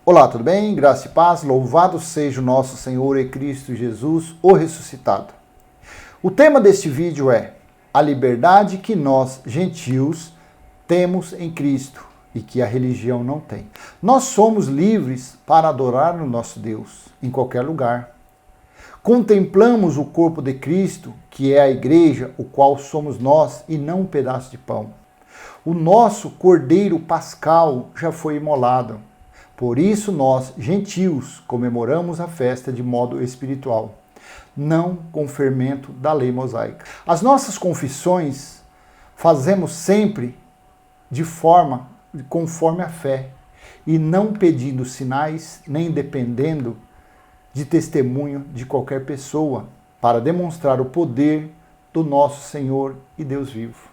Olá, tudo bem? Graça e paz, louvado seja o nosso Senhor e Cristo Jesus, o ressuscitado. O tema deste vídeo é a liberdade que nós, gentios, temos em Cristo e que a religião não tem. Nós somos livres para adorar o nosso Deus em qualquer lugar. Contemplamos o corpo de Cristo, que é a igreja, o qual somos nós e não um pedaço de pão. O nosso Cordeiro Pascal já foi imolado. Por isso nós, gentios, comemoramos a festa de modo espiritual, não com fermento da lei mosaica. As nossas confissões fazemos sempre conforme a fé, e não pedindo sinais, nem dependendo de testemunho de qualquer pessoa, para demonstrar o poder do nosso Senhor e Deus vivo.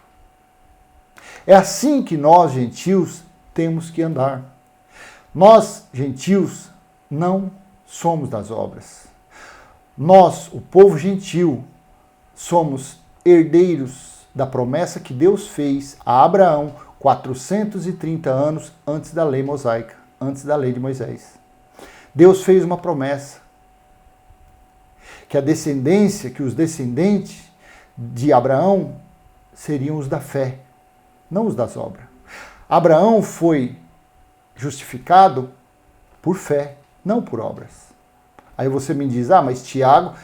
É assim que nós, gentios, temos que andar. Nós, gentios, não somos das obras. Nós, o povo gentil, somos herdeiros da promessa que Deus fez a Abraão 430 anos antes da lei mosaica, antes da lei de Moisés. Deus fez uma promessa que os descendentes de Abraão seriam os da fé, não os das obras. Abraão foi justificado por fé, não por obras. Aí você me diz, mas Tiago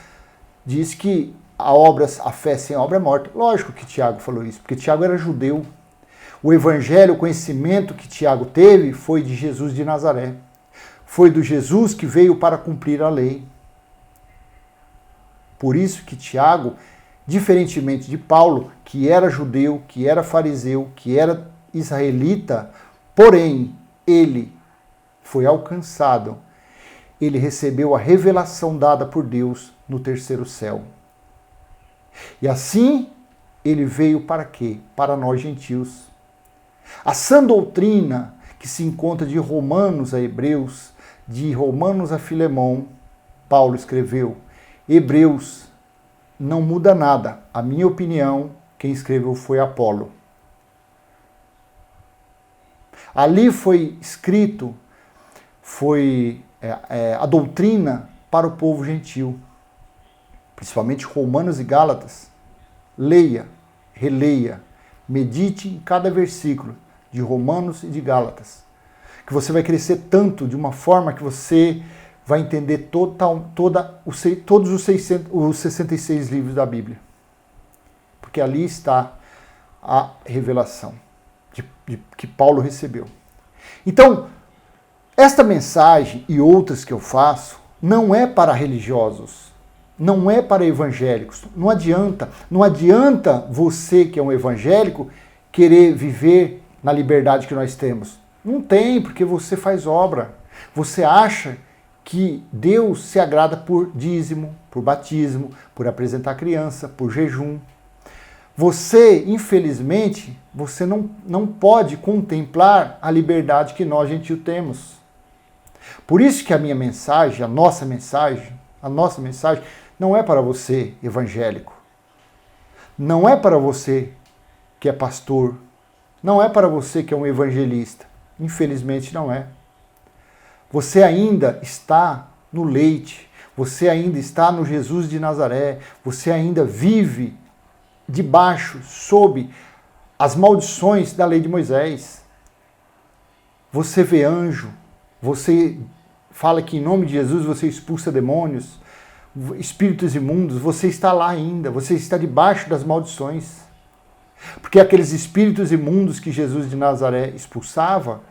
diz que a fé sem obra é morta. Lógico que Tiago falou isso, porque Tiago era judeu. O evangelho, o conhecimento que Tiago teve foi de Jesus de Nazaré. Foi do Jesus que veio para cumprir a lei. Por isso que Tiago, diferentemente de Paulo, que era judeu, que era fariseu, que era israelita, porém, ele foi alcançado, ele recebeu a revelação dada por Deus no terceiro céu. E assim, ele veio para quê? Para nós gentios. A sã doutrina que se encontra de Romanos a Hebreus, de Romanos a Filemão, Paulo escreveu. Hebreus não muda nada. A minha opinião, quem escreveu foi Apolo. Ali foi escrito, a doutrina para o povo gentil, principalmente Romanos e Gálatas. Leia, releia, medite em cada versículo de Romanos e de Gálatas, que você vai crescer tanto de uma forma que você vai entender todos os 66 livros da Bíblia. Porque ali está a revelação que Paulo recebeu. Então, esta mensagem e outras que eu faço não é para religiosos, não é para evangélicos. Não adianta você que é um evangélico querer viver na liberdade que nós temos. Não tem, porque você faz obra. Você acha que Deus se agrada por dízimo, por batismo, por apresentar criança, por jejum. Você, infelizmente, você não pode contemplar a liberdade que nós, gentios, temos. Por isso que a minha mensagem, a nossa mensagem não é para você, evangélico. Não é para você que é pastor. Não é para você que é um evangelista. Infelizmente não é. Você ainda está no leite. Você ainda está no Jesus de Nazaré. Você ainda vive debaixo, sob as maldições da lei de Moisés. Você vê anjo, você fala que em nome de Jesus você expulsa demônios, espíritos imundos, você está lá ainda, você está debaixo das maldições. Porque aqueles espíritos imundos que Jesus de Nazaré expulsava,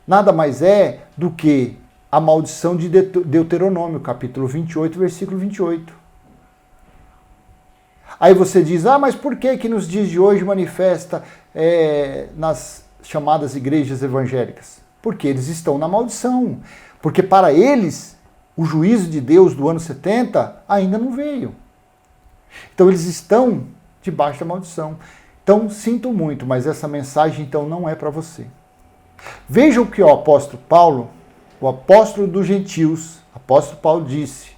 nada mais é do que a maldição de Deuteronômio, capítulo 28, versículo 28. Aí você diz, mas por que nos dias de hoje manifesta nas chamadas igrejas evangélicas? Porque eles estão na maldição. Porque para eles, o juízo de Deus do ano 70 ainda não veio. Então eles estão debaixo da maldição. Então sinto muito, mas essa mensagem então não é para você. Vejam o que o apóstolo Paulo, o apóstolo dos gentios, apóstolo Paulo disse,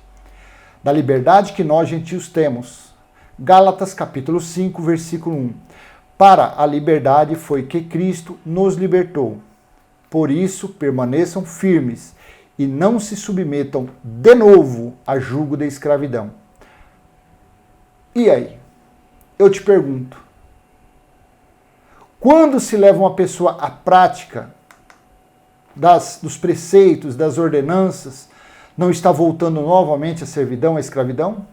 da liberdade que nós gentios temos. Gálatas capítulo 5, versículo 1. Para a liberdade foi que Cristo nos libertou. Por isso, permaneçam firmes e não se submetam de novo a jugo da escravidão. E aí? Eu te pergunto, quando se leva uma pessoa à prática dos preceitos, das ordenanças, não está voltando novamente à servidão, à escravidão?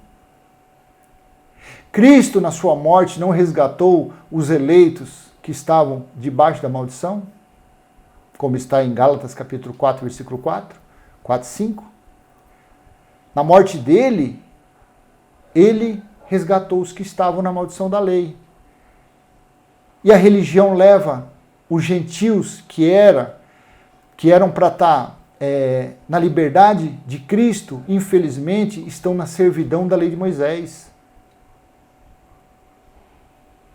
Cristo, na sua morte, não resgatou os eleitos que estavam debaixo da maldição? Como está em Gálatas capítulo 4, versículo 4, 5. Na morte dele, ele resgatou os que estavam na maldição da lei. E a religião leva os gentios que eram para estar na liberdade de Cristo, infelizmente, estão na servidão da lei de Moisés.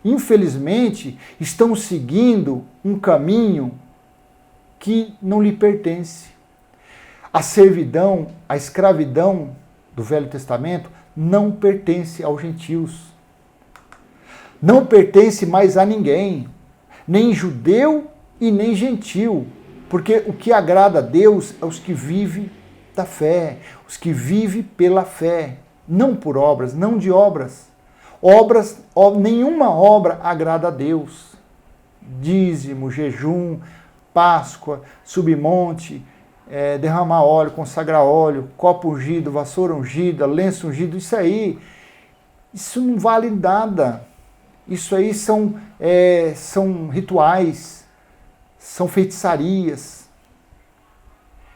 Infelizmente, estão seguindo um caminho que não lhe pertence. A servidão, a escravidão do Velho Testamento não pertence aos gentios. Não pertence mais a ninguém, nem judeu e nem gentil, porque o que agrada a Deus é os que vivem da fé, os que vivem pela fé, não por obras, não de obras. Nenhuma obra agrada a Deus. Dízimo, jejum, Páscoa, submonte, derramar óleo, consagrar óleo, copo ungido, vassoura ungida, lenço ungido, isso não vale nada. Isso aí são rituais, são feitiçarias.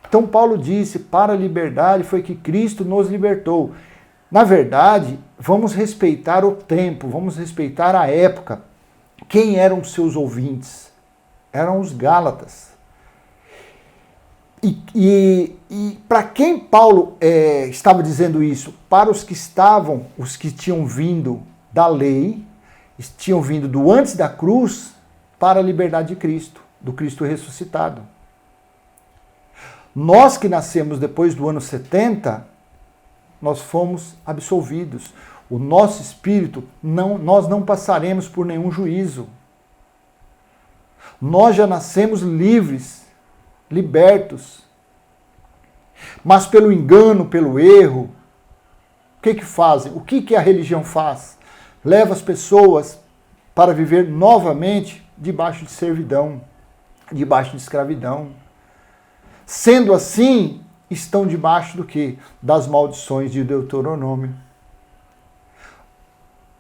Então Paulo disse, para a liberdade foi que Cristo nos libertou. Na verdade, vamos respeitar o tempo, vamos respeitar a época. Quem eram os seus ouvintes? Eram os Gálatas. E para quem Paulo estava dizendo isso? Para os que tinham vindo da lei, tinham vindo do antes da cruz para a liberdade de Cristo, do Cristo ressuscitado. Nós que nascemos depois do ano 70, nós fomos absolvidos. O nosso espírito, nós não passaremos por nenhum juízo. Nós já nascemos livres, libertos. Mas pelo engano, pelo erro, o que fazem? O que a religião faz? Leva as pessoas para viver novamente debaixo de servidão, debaixo de escravidão. Sendo assim, estão debaixo do quê? Das maldições de Deuteronômio.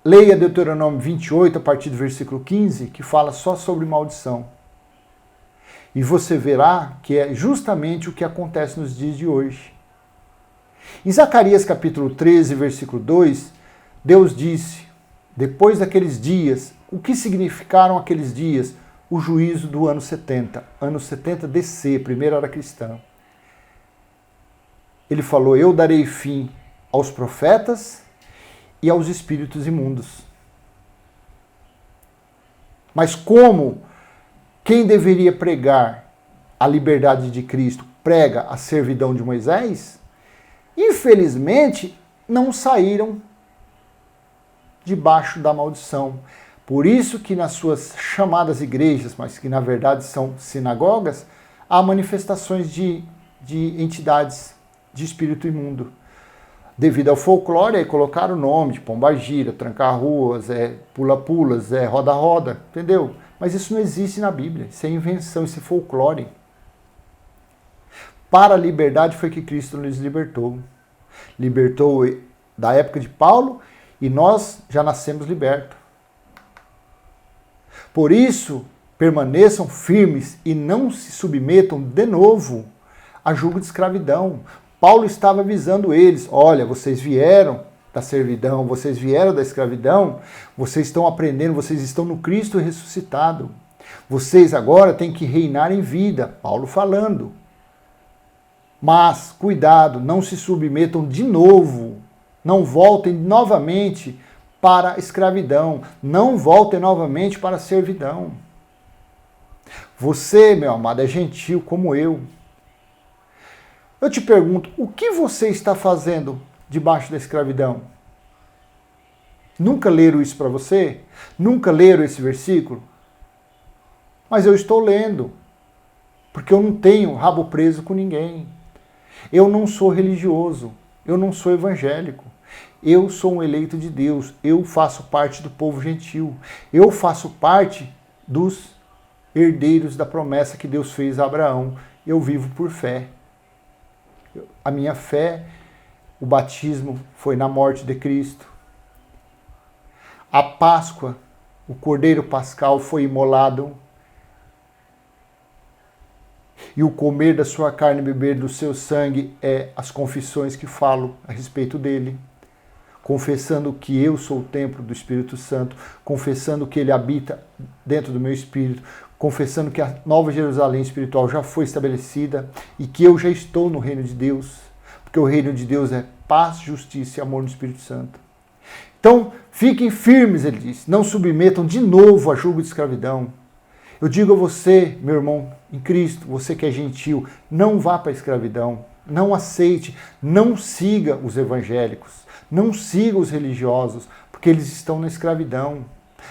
Leia Deuteronômio 28, a partir do versículo 15, que fala só sobre maldição. E você verá que é justamente o que acontece nos dias de hoje. Em Zacarias capítulo 13, versículo 2, Deus disse, depois daqueles dias, o que significaram aqueles dias? O juízo do ano 70. Ano 70 DC, primeira era cristã. Ele falou, eu darei fim aos profetas e aos espíritos imundos. Mas como quem deveria pregar a liberdade de Cristo prega a servidão de Moisés, infelizmente não saíram debaixo da maldição. Por isso que nas suas chamadas igrejas, mas que na verdade são sinagogas, há manifestações de entidades de espírito imundo. Devido ao folclore, aí colocaram o nome de pombagira, tranca-ruas, pula-pulas, roda-roda, entendeu? Mas isso não existe na Bíblia, isso é invenção, isso é folclore. Para a liberdade foi que Cristo nos libertou. Libertou da época de Paulo e nós já nascemos libertos. Por isso, permaneçam firmes e não se submetam de novo a julgo de escravidão. Paulo estava avisando eles, olha, vocês vieram da servidão, vocês vieram da escravidão, vocês estão aprendendo, vocês estão no Cristo ressuscitado. Vocês agora têm que reinar em vida, Paulo falando. Mas, cuidado, não se submetam de novo, não voltem novamente para a escravidão, não voltem novamente para a servidão. Você, meu amado, é gentil como eu. Eu te pergunto, o que você está fazendo debaixo da escravidão? Nunca leram isso para você? Nunca leram esse versículo? Mas eu estou lendo, porque eu não tenho rabo preso com ninguém. Eu não sou religioso, eu não sou evangélico. Eu sou um eleito de Deus, eu faço parte do povo gentil. Eu faço parte dos herdeiros da promessa que Deus fez a Abraão. Eu vivo por fé. A minha fé, o batismo foi na morte de Cristo. A Páscoa, o Cordeiro Pascal foi imolado. E o comer da sua carne e beber do seu sangue é as confissões que falo a respeito dele. Confessando que eu sou o templo do Espírito Santo, confessando que ele habita dentro do meu espírito, confessando que a Nova Jerusalém espiritual já foi estabelecida e que eu já estou no reino de Deus, porque o reino de Deus é paz, justiça e amor no Espírito Santo. Então, fiquem firmes, ele diz, não submetam de novo a julgo de escravidão. Eu digo a você, meu irmão em Cristo, você que é gentil, não vá para a escravidão, não aceite, não siga os evangélicos, não siga os religiosos, porque eles estão na escravidão.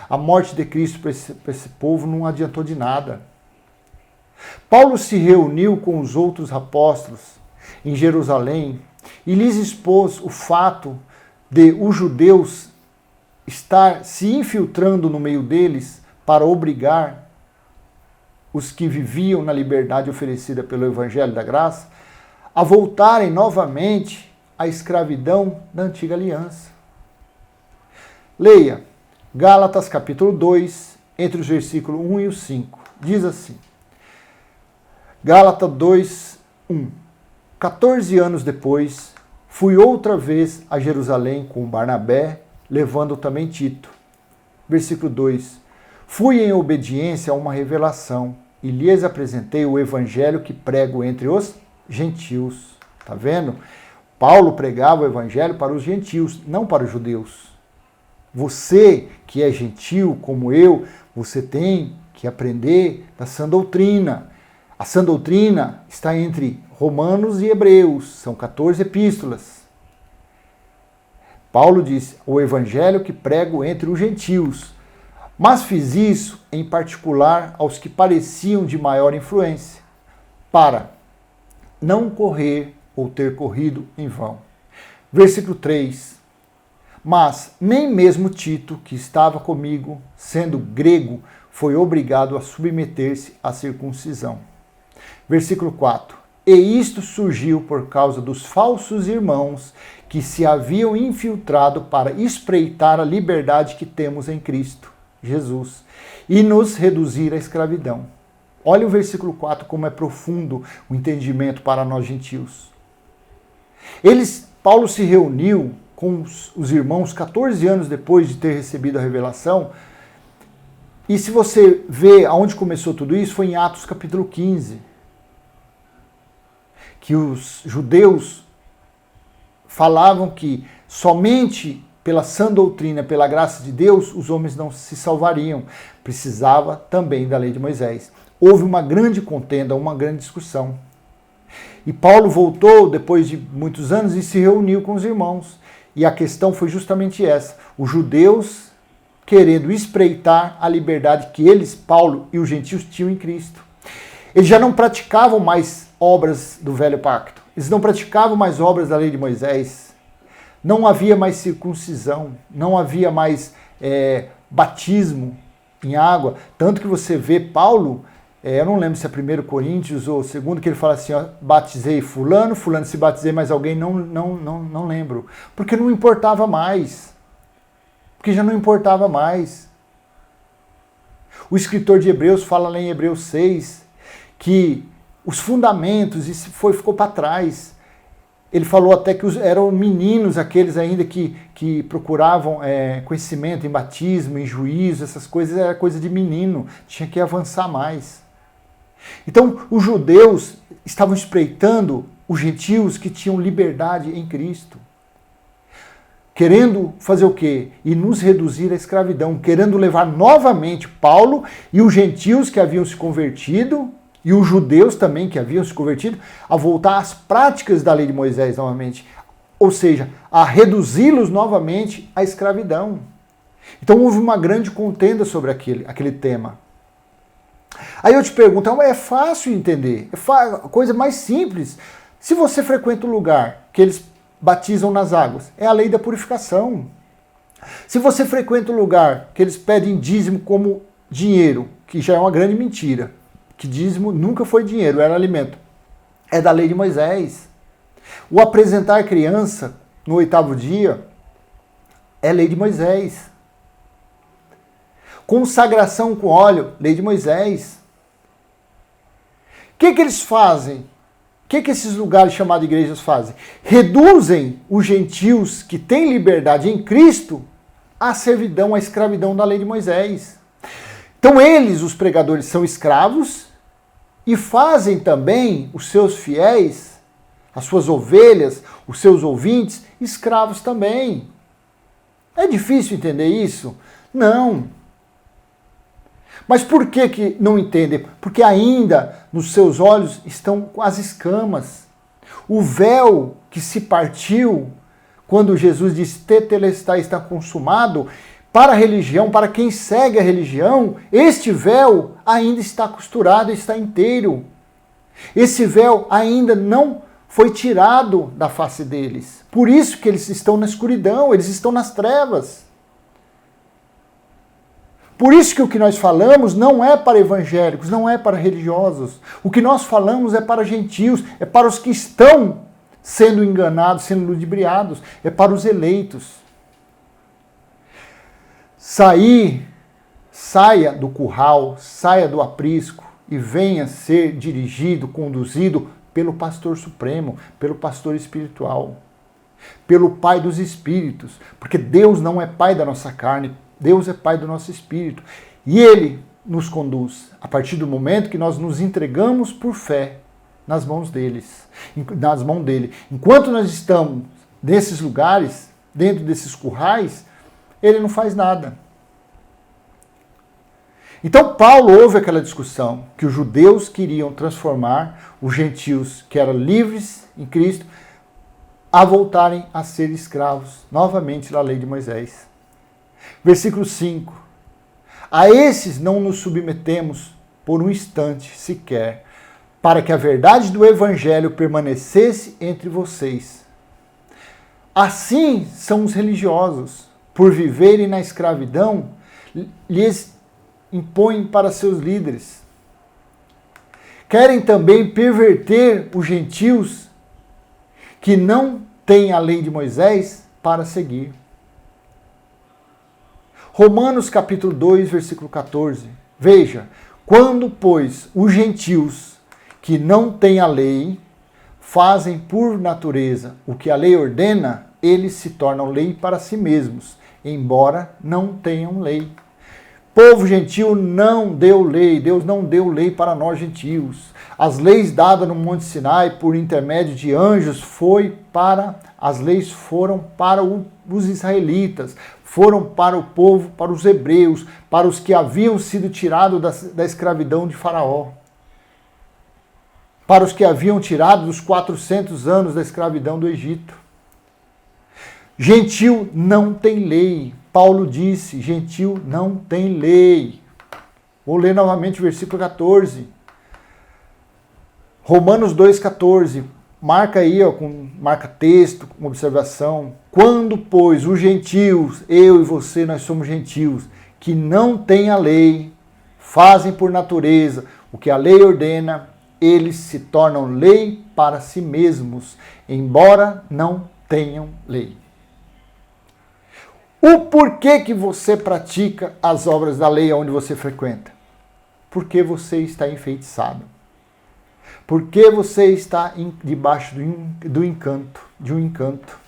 A morte de Cristo para esse povo não adiantou de nada. Paulo se reuniu com os outros apóstolos em Jerusalém e lhes expôs o fato de os judeus estar se infiltrando no meio deles para obrigar os que viviam na liberdade oferecida pelo Evangelho da Graça a voltarem novamente à escravidão da antiga aliança. Leia Gálatas capítulo 2, entre os versículos 1 e o 5. Diz assim, Gálatas 2, 1. 14 anos depois, fui outra vez a Jerusalém com Barnabé, levando também Tito. Versículo 2. Fui em obediência a uma revelação e lhes apresentei o evangelho que prego entre os gentios. Tá vendo? Paulo pregava o evangelho para os gentios, não para os judeus. Você que é gentil como eu, você tem que aprender da sã doutrina. A sã doutrina está entre Romanos e Hebreus, são 14 epístolas. Paulo diz, o evangelho que prego entre os gentios. Mas fiz isso em particular aos que pareciam de maior influência, para não correr ou ter corrido em vão. Versículo 3. Mas nem mesmo Tito, que estava comigo, sendo grego, foi obrigado a submeter-se à circuncisão. Versículo 4. E isto surgiu por causa dos falsos irmãos que se haviam infiltrado para espreitar a liberdade que temos em Cristo Jesus e nos reduzir à escravidão. Olha o versículo 4 como é profundo o entendimento para nós gentios. Paulo se reuniu com os irmãos 14 anos depois de ter recebido a revelação. E se você vê aonde começou tudo isso, foi em Atos capítulo 15. Que os judeus falavam que somente pela sã doutrina, pela graça de Deus, os homens não se salvariam. Precisava também da lei de Moisés. Houve uma grande contenda, uma grande discussão. E Paulo voltou depois de muitos anos e se reuniu com os irmãos. E a questão foi justamente essa. Os judeus querendo espreitar a liberdade que eles, Paulo e os gentios, tinham em Cristo. Eles já não praticavam mais obras do velho pacto. Eles não praticavam mais obras da lei de Moisés. Não havia mais circuncisão. Não havia mais batismo em água. Tanto que você vê Paulo, eu não lembro se é 1 Coríntios ou 2, que ele fala assim, ó, batizei fulano se batizei mais alguém, não lembro. Porque não importava mais. Porque já não importava mais. O escritor de Hebreus fala lá em Hebreus 6 que os fundamentos, isso ficou para trás. Ele falou até que eram meninos aqueles ainda que procuravam conhecimento em batismo, em juízo, essas coisas, era coisa de menino, tinha que avançar mais. Então, os judeus estavam espreitando os gentios que tinham liberdade em Cristo. Querendo fazer o quê? E nos reduzir à escravidão, querendo levar novamente Paulo e os gentios que haviam se convertido, e os judeus também que haviam se convertido, a voltar às práticas da lei de Moisés novamente. Ou seja, a reduzi-los novamente à escravidão. Então houve uma grande contenda sobre aquele tema. Aí eu te pergunto, é fácil entender, é a coisa mais simples. Se você frequenta o lugar que eles batizam nas águas, é a lei da purificação. Se você frequenta o lugar que eles pedem dízimo como dinheiro, que já é uma grande mentira, que dízimo nunca foi dinheiro, era alimento, é da lei de Moisés. O apresentar criança no 8º dia é lei de Moisés. Consagração com óleo, lei de Moisés. O que eles fazem? O que esses lugares chamados de igrejas fazem? Reduzem os gentios que têm liberdade em Cristo à servidão, à escravidão da lei de Moisés. Então eles, os pregadores, são escravos e fazem também os seus fiéis, as suas ovelhas, os seus ouvintes, escravos também. É difícil entender isso? Não. Mas por que não entendem? Porque ainda nos seus olhos estão as escamas. O véu que se partiu quando Jesus disse tetelestai, está consumado, para a religião, para quem segue a religião, este véu ainda está costurado, está inteiro. Esse véu ainda não foi tirado da face deles. Por isso que eles estão na escuridão, eles estão nas trevas. Por isso que o que nós falamos não é para evangélicos, não é para religiosos. O que nós falamos é para gentios, é para os que estão sendo enganados, sendo ludibriados, é para os eleitos. Saia do curral, saia do aprisco e venha ser dirigido, conduzido pelo pastor supremo, pelo pastor espiritual, pelo Pai dos Espíritos, porque Deus não é Pai da nossa carne, Deus é Pai do nosso espírito. E Ele nos conduz a partir do momento que nós nos entregamos por fé nas mãos dele. Enquanto nós estamos nesses lugares, dentro desses currais, Ele não faz nada. Então Paulo houve aquela discussão que os judeus queriam transformar os gentios que eram livres em Cristo a voltarem a ser escravos novamente da lei de Moisés. Versículo 5. A esses não nos submetemos por um instante sequer, para que a verdade do evangelho permanecesse entre vocês. Assim são os religiosos, por viverem na escravidão, lhes impõem para seus líderes. Querem também perverter os gentios que não têm a lei de Moisés para seguir. Romanos capítulo 2, versículo 14. Veja, quando, pois, os gentios que não têm a lei fazem por natureza o que a lei ordena, eles se tornam lei para si mesmos, embora não tenham lei. Povo gentil não deu lei, Deus não deu lei para nós gentios. As leis dadas no Monte Sinai por intermédio de anjos as leis foram para os israelitas, foram para o povo, para os hebreus, para os que haviam sido tirados da escravidão de Faraó, para os que haviam tirado dos 400 anos da escravidão do Egito. Gentil não tem lei. Paulo disse, gentil não tem lei. Vou ler novamente o versículo 14. Romanos 2,14. Marca aí, marca texto, com observação. Quando, pois, os gentios, eu e você, nós somos gentios, que não têm a lei, fazem por natureza o que a lei ordena, eles se tornam lei para si mesmos, embora não tenham lei. O porquê que você pratica as obras da lei onde você frequenta? Porque você está enfeitiçado. Porque você está debaixo de um encanto.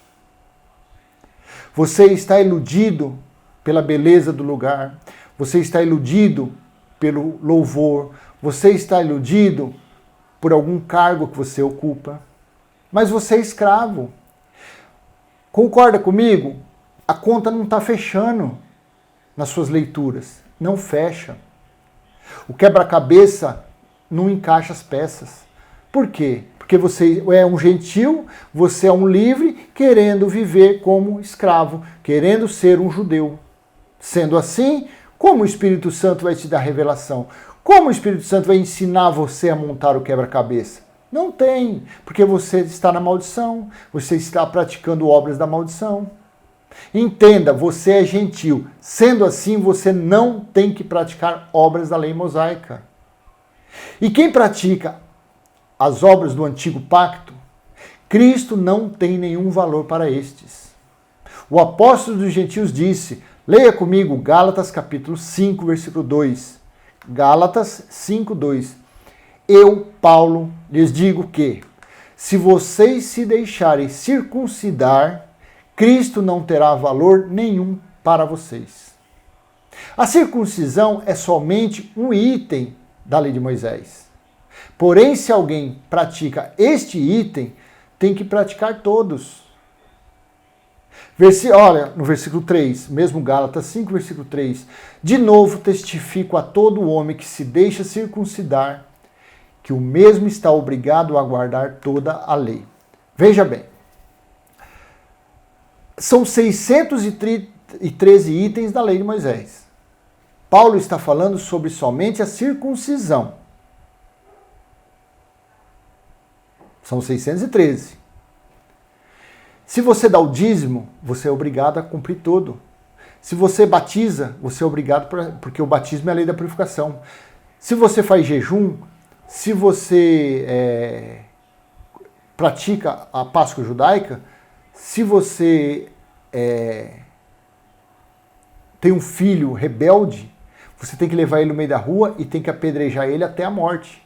Você está iludido pela beleza do lugar. Você está iludido pelo louvor. Você está iludido por algum cargo que você ocupa. Mas você é escravo. Concorda comigo? A conta não está fechando nas suas leituras. Não fecha. O quebra-cabeça não encaixa as peças. Por quê? Porque você é um gentil, você é um livre, querendo viver como escravo, querendo ser um judeu. Sendo assim, como o Espírito Santo vai te dar revelação? Como o Espírito Santo vai ensinar você a montar o quebra-cabeça? Não tem, porque você está na maldição, você está praticando obras da maldição. Entenda, você é gentil. Sendo assim, você não tem que praticar obras da lei mosaica. E quem pratica as obras do antigo pacto, Cristo não tem nenhum valor para estes. O apóstolo dos gentios disse, leia comigo Gálatas capítulo 5, versículo 2. Gálatas 5, 2. Eu, Paulo, lhes digo que, se vocês se deixarem circuncidar, Cristo não terá valor nenhum para vocês. A circuncisão é somente um item da lei de Moisés. Porém, se alguém pratica este tem que praticar todos. Olha, no versículo 3, mesmo Gálatas 5, versículo 3. De novo testifico a todo homem que se deixa circuncidar, que o mesmo está obrigado a guardar toda a lei. Veja bem, são 613 itens da lei de Moisés. Paulo está falando sobre somente a circuncisão. São 613. Se você dá o dízimo, você é obrigado a cumprir tudo. Se você batiza, você é obrigado, porque o batismo é a lei da purificação. Se você faz jejum, se você pratica a Páscoa judaica, se você tem um filho rebelde, você tem que levar ele no meio da rua e tem que apedrejar ele até a morte.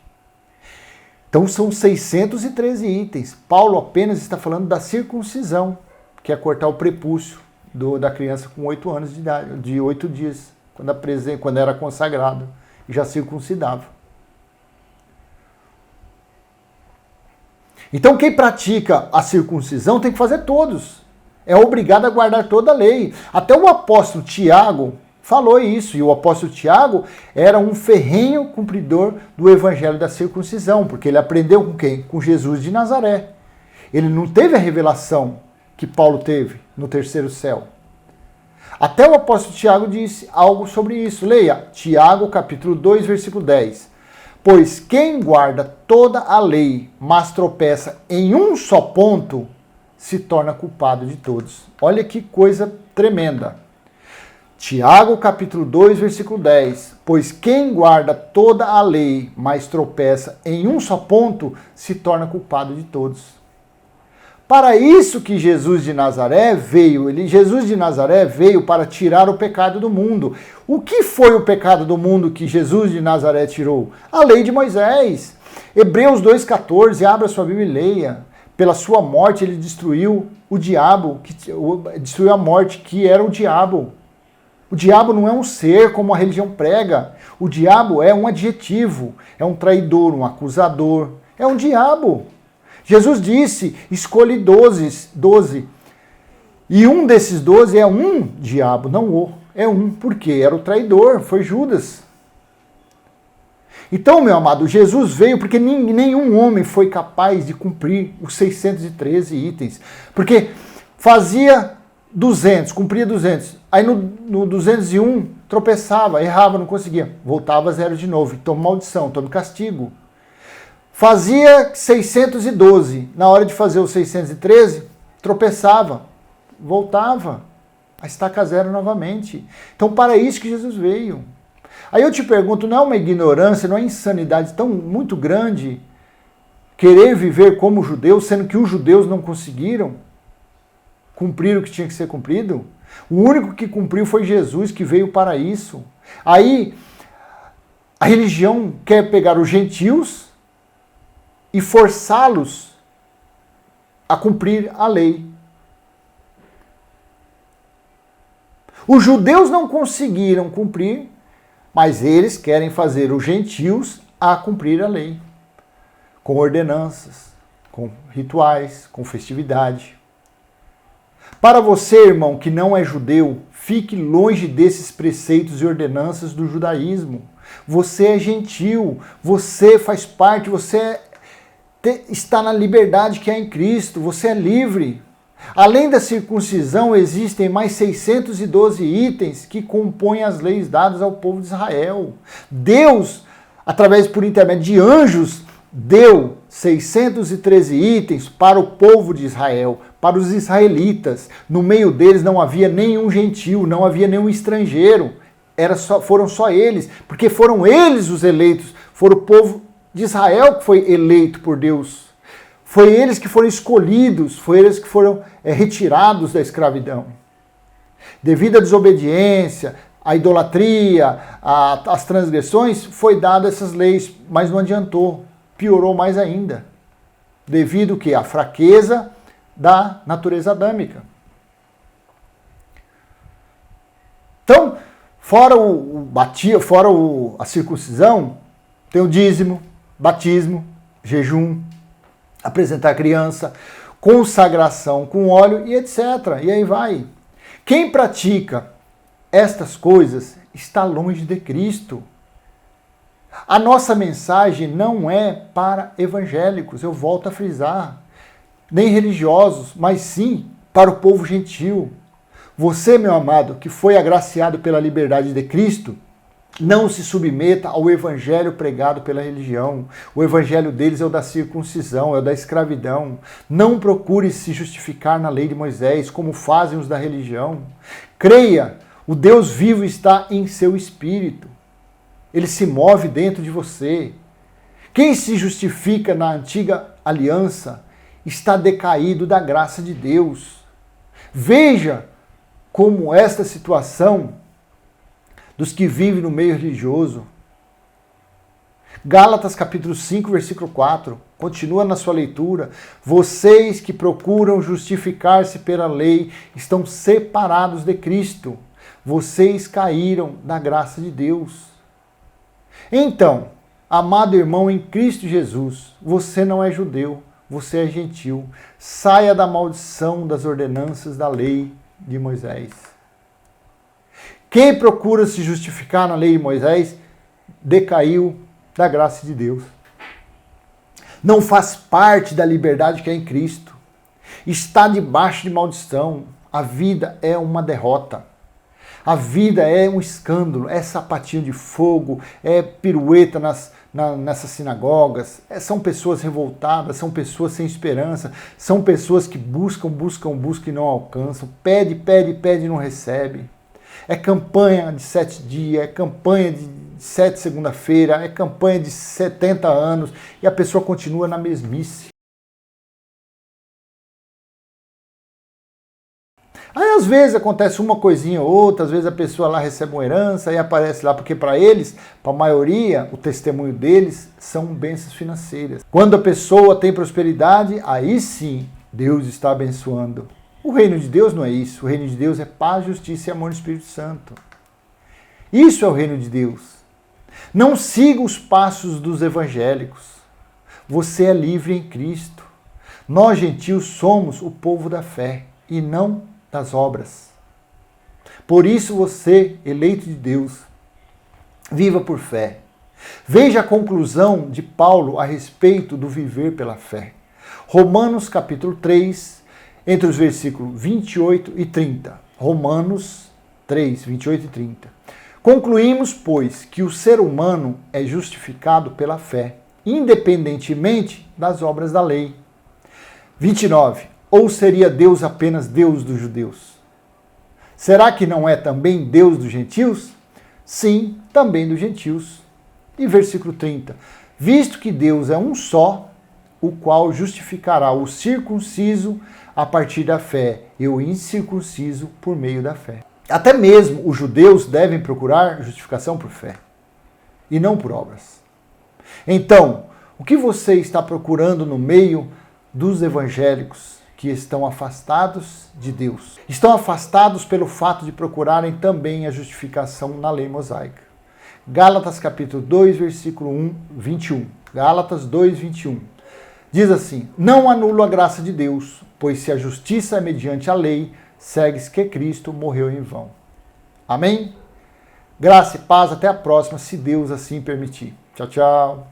Então são 613 itens. Paulo apenas está falando da circuncisão, que é cortar o prepúcio da criança com 8 anos de idade, de 8 dias, quando era consagrado e já circuncidava. Então quem pratica a circuncisão tem que fazer todos. É obrigado a guardar toda a lei. Até o apóstolo Tiago falou isso. E o apóstolo Tiago era um ferrenho cumpridor do evangelho da circuncisão, porque ele aprendeu com quem? Com Jesus de Nazaré. Ele não teve a revelação que Paulo teve no terceiro céu. Até o apóstolo Tiago disse algo sobre isso. Leia Tiago capítulo 2, versículo 10. Pois quem guarda toda a lei, mas tropeça em um só ponto, se torna culpado de todos. Olha que coisa tremenda. Tiago capítulo 2, versículo 10. Pois quem guarda toda a lei, mas tropeça em um só ponto, se torna culpado de todos. Para isso que Jesus de Nazaré veio. Jesus de Nazaré veio para tirar o pecado do mundo. O que foi o pecado do mundo que Jesus de Nazaré tirou? A lei de Moisés. Hebreus 2,14, abra sua Bíblia e leia. Pela sua morte ele destruiu o diabo, destruiu a morte, que era o diabo. O diabo não é um ser como a religião prega. O diabo é um adjetivo, é um traidor, um acusador. É um diabo. Jesus disse, escolhe 12. E um desses 12 é um diabo, não o. É um, porque era o traidor, foi Judas. Então, meu amado, Jesus veio porque nenhum homem foi capaz de cumprir os 613 itens. Porque fazia 200, cumpria 200. Aí no 201 tropeçava, errava, não conseguia. Voltava a zero de novo. Toma maldição, toma castigo. Fazia 612. Na hora de fazer os 613, tropeçava, voltava a estaca zero novamente. Então, para isso que Jesus veio. Aí eu te pergunto, não é uma ignorância, não é insanidade tão muito grande querer viver como judeus, sendo que os judeus não conseguiram cumprir o que tinha que ser cumprido? O único que cumpriu foi Jesus, que veio para isso. Aí a religião quer pegar os gentios e forçá-los a cumprir a lei. Os judeus não conseguiram cumprir, mas eles querem fazer os gentios a cumprir a lei, com ordenanças, com rituais, com festividade. Para você, irmão, que não é judeu, fique longe desses preceitos e ordenanças do judaísmo. Você é gentil, você faz parte, você está na liberdade que há em Cristo, você é livre. Além da circuncisão, existem mais 612 itens que compõem as leis dadas ao povo de Israel. Deus, por intermédio de anjos, deu 613 itens para o povo de Israel, para os israelitas. No meio deles não havia nenhum gentil, não havia nenhum estrangeiro. Foram só eles, porque foram eles os eleitos, foram o povo de Israel que foi eleito por Deus. Foi eles que foram escolhidos, foi eles que foram retirados da escravidão. Devido à desobediência, à idolatria, às transgressões, foi dado essas leis, mas não adiantou, piorou mais ainda. Devido que à fraqueza da natureza adâmica. Então, fora a circuncisão, tem o dízimo, batismo, jejum, apresentar a criança, consagração com óleo e etc. E aí vai. Quem pratica estas coisas está longe de Cristo. A nossa mensagem não é para evangélicos, eu volto a frisar, nem religiosos, mas sim para o povo gentil. Você, meu amado, que foi agraciado pela liberdade de Cristo, não se submeta ao evangelho pregado pela religião. O evangelho deles é o da circuncisão, é o da escravidão. Não procure se justificar na lei de Moisés, como fazem os da religião. Creia, o Deus vivo está em seu espírito. Ele se move dentro de você. Quem se justifica na antiga aliança está decaído da graça de Deus. Veja como esta situação dos que vivem no meio religioso. Gálatas capítulo 5, versículo 4, continua na sua leitura. Vocês que procuram justificar-se pela lei estão separados de Cristo. Vocês caíram da graça de Deus. Então, amado irmão em Cristo Jesus, você não é judeu, você é gentil. Saia da maldição das ordenanças da lei de Moisés. Quem procura se justificar na lei de Moisés decaiu da graça de Deus. Não faz parte da liberdade que é em Cristo. Está debaixo de maldição. A vida é uma derrota. A vida é um escândalo, é sapatinho de fogo, é pirueta nessas sinagogas. São pessoas revoltadas, são pessoas sem esperança, são pessoas que buscam e não alcançam. Pede e não recebe. É campanha de 7 dias, é campanha de 7 segunda-feira, é campanha de 70 anos e a pessoa continua na mesmice. Aí às vezes acontece uma coisinha ou outra, às vezes a pessoa lá recebe uma herança e aparece lá, porque para eles, para a maioria, o testemunho deles são bênçãos financeiras. Quando a pessoa tem prosperidade, aí sim Deus está abençoando. O reino de Deus não é isso. O reino de Deus é paz, justiça e amor no Espírito Santo. Isso é o reino de Deus. Não siga os passos dos evangélicos. Você é livre em Cristo. Nós, gentios, somos o povo da fé e não das obras. Por isso você, eleito de Deus, viva por fé. Veja a conclusão de Paulo a respeito do viver pela fé. Romanos capítulo 3, entre os versículos 28 e 30. Romanos 3, 28 e 30. Concluímos, pois, que o ser humano é justificado pela fé, independentemente das obras da lei. 29. Ou seria Deus apenas Deus dos judeus? Será que não é também Deus dos gentios? Sim, também dos gentios. E versículo 30. Visto que Deus é um só, o qual justificará o circunciso a partir da fé e o incircunciso por meio da fé. Até mesmo os judeus devem procurar justificação por fé e não por obras. Então, o que você está procurando no meio dos evangélicos que estão afastados de Deus? Estão afastados pelo fato de procurarem também a justificação na lei mosaica. Gálatas capítulo 2, versículo 1, 21. Gálatas 2, 21. Diz assim: não anulo a graça de Deus, pois se a justiça é mediante a lei, segue-se que Cristo morreu em vão. Amém? Graça e paz, até a próxima, se Deus assim permitir. Tchau, tchau.